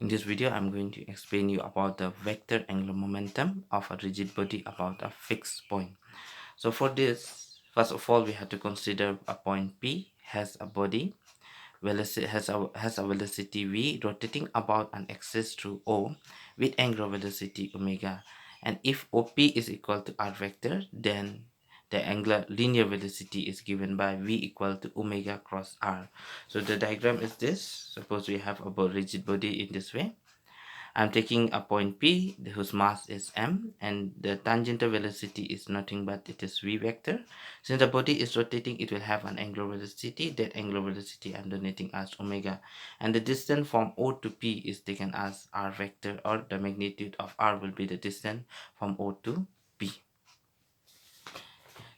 In this video, I'm going to explain you about the vector angular momentum of a rigid body about a fixed point. So for this, first of all, we have to consider a point P has a body velocity has a velocity v rotating about an axis through O with angular velocity omega. And if OP is equal to r vector, then the angular linear velocity is given by v equal to omega cross r. So the diagram is this. Suppose we have a rigid body in this way. I'm taking a point P whose mass is m, and the tangential velocity is nothing but it is v vector. Since the body is rotating, it will have an angular velocity. That angular velocity I'm denoting as omega, and the distance from O to P is taken as r vector, or the magnitude of r will be the distance from O to P.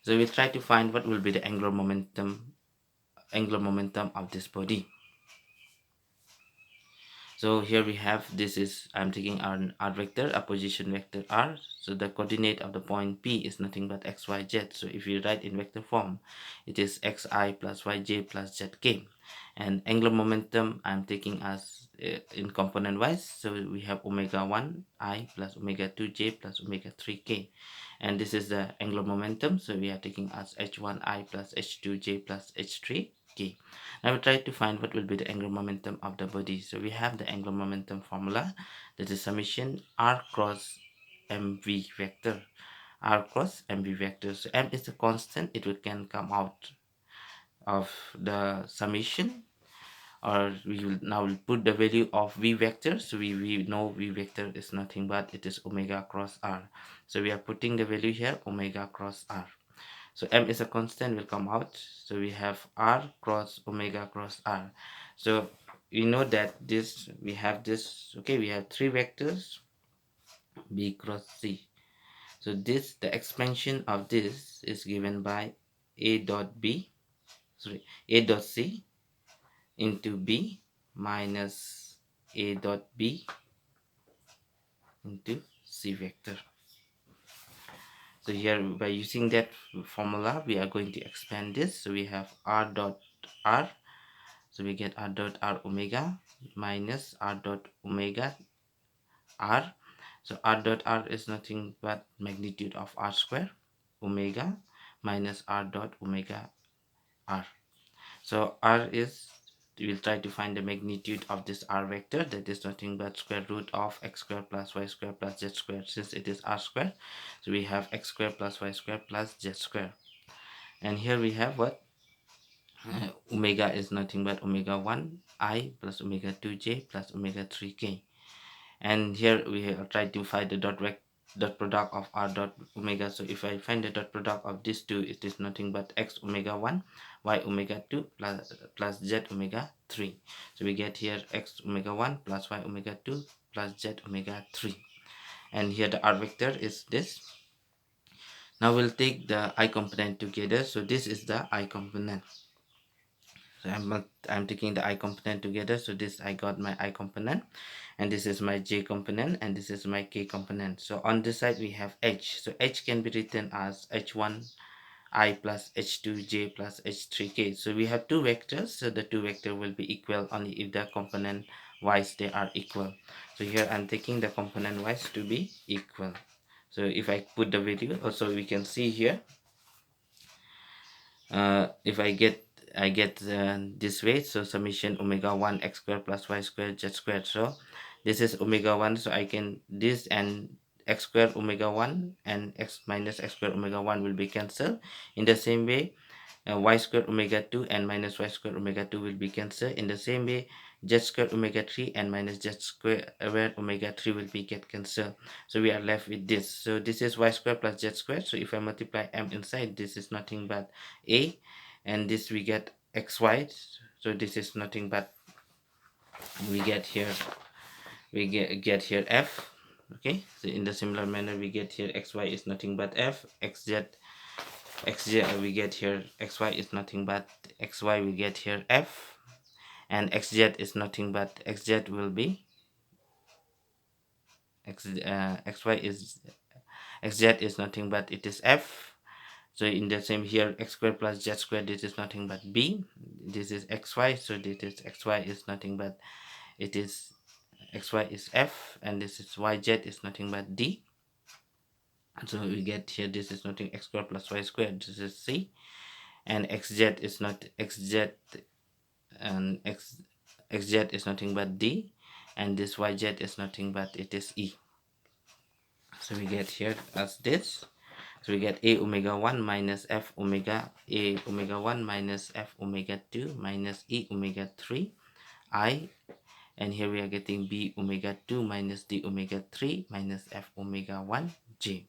So we'll try to find what will be the angular momentum of this body. So here we have, this is, I'm taking an r vector, a position vector r. So the coordinate of the point P is nothing but x, y, z. So if you write in vector form, it is xi plus yj plus zk. And angular momentum I'm taking as in component wise. So we have omega 1 I plus omega 2 j plus omega 3 k. And this is the angular momentum. So we are taking as h1 I plus h2 j plus h3 k. Now we try to find what will be the angular momentum of the body. So we have the angular momentum formula, that is summation r cross mv vector. R cross mv vector. So m is the constant, it can come out of the summation, or we will now put the value of v vector. So we know v vector is nothing but it is omega cross r. So we are putting the value here, omega cross r. So m is a constant, will come out. So we have r cross omega cross r. So we know that this, we have this, okay, we have three vectors, b cross c. So this, the expansion of this is given by a dot b, sorry, a dot c into b minus a dot b into c vector. So here, by using that formula, we are going to expand this. So we have r dot r. So we get r dot r omega minus r dot omega r. So r dot r is nothing but magnitude of r square omega minus r dot omega r. So r is, we will try to find the magnitude of this r vector, that is nothing but square root of x square plus y square plus z square, since it is r square. So we have x square plus y square plus z square. And here we have what? Omega is nothing but omega 1 I plus omega 2 j plus omega 3 k. And here we have tried to find the dot product of r dot omega. So if I find the dot product of these two, it is nothing but x omega 1 y omega 2 plus z omega 3. So we get here x omega 1 plus y omega 2 plus z omega 3. And here the r vector is this. Now we'll take the I component together. So this is the I component. So I'm taking the I component together. So this, I got my I component, and this is my j component, and this is my k component. So on this side we have h. So h can be written as h1 I plus h2 j plus h3 k. So we have two vectors. So the two vector will be equal only if the component wise they are equal. So here I'm taking the component wise to be equal. So if I put the value, also we can see here, if I get this way. So summation omega 1 x squared plus y squared z squared. So this is omega 1, so I can, this and x squared omega 1 and x minus x squared omega 1 will be cancelled. In the same way, y squared omega 2 and minus y squared omega 2 will be cancelled. In the same way, z squared omega 3 and minus z squared omega 3 will be get cancelled. So we are left with this. So this is y squared plus z squared. So if I multiply m inside, this is nothing but a, and this we get xy. So this is nothing but, we get here, get here f. Okay, so in the similar manner, we get here xy is nothing but f, xj we get here xy is nothing but xy, we get here f, and xz is nothing but xz will be xy is xz is nothing but it is f. So in the same here, x squared plus z squared, this is nothing but b, this is xy. So this is xy is nothing but it is xy is f, and this is yz is nothing but d. So we get here, this is nothing x squared plus y squared, this is c, and xz is not xz, and xz is nothing but d, and this yz is nothing but it is e. So we get here as this. So we get a omega 1 minus f omega, a omega 1 minus f omega 2 minus e omega 3 I, and here we are getting b omega 2 minus d omega 3 minus f omega 1 j.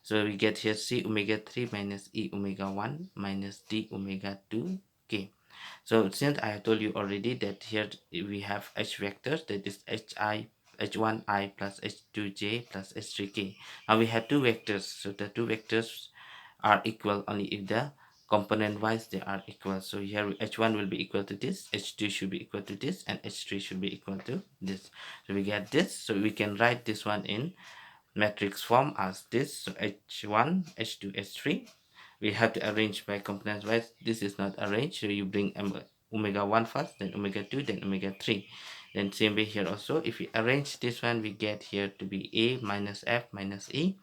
So we get here c omega 3 minus e omega 1 minus d omega 2 k. So since I have told you already that here we have h vectors, that is h1i plus h2j plus h3k. Now we have two vectors, so the two vectors are equal only if the component wise they are equal. So here h1 will be equal to this, h2 should be equal to this, and h3 should be equal to this. So we get this, so we can write this one in matrix form as this. So h1, h2, h3, we have to arrange by components wise. This is not arranged, so you bring omega 1 first, then omega 2, then omega 3. Then same way here also, if we arrange this one, we get here to be a minus f minus e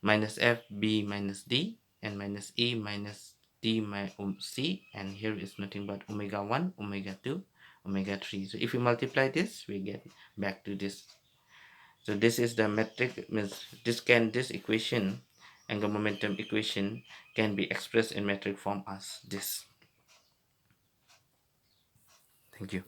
minus f b minus d, and minus e minus d c, and here is nothing but omega 1, omega 2, omega 3. So if we multiply this, we get back to this. So this is the metric, means this equation, angular momentum equation, can be expressed in metric form as this. Thank you.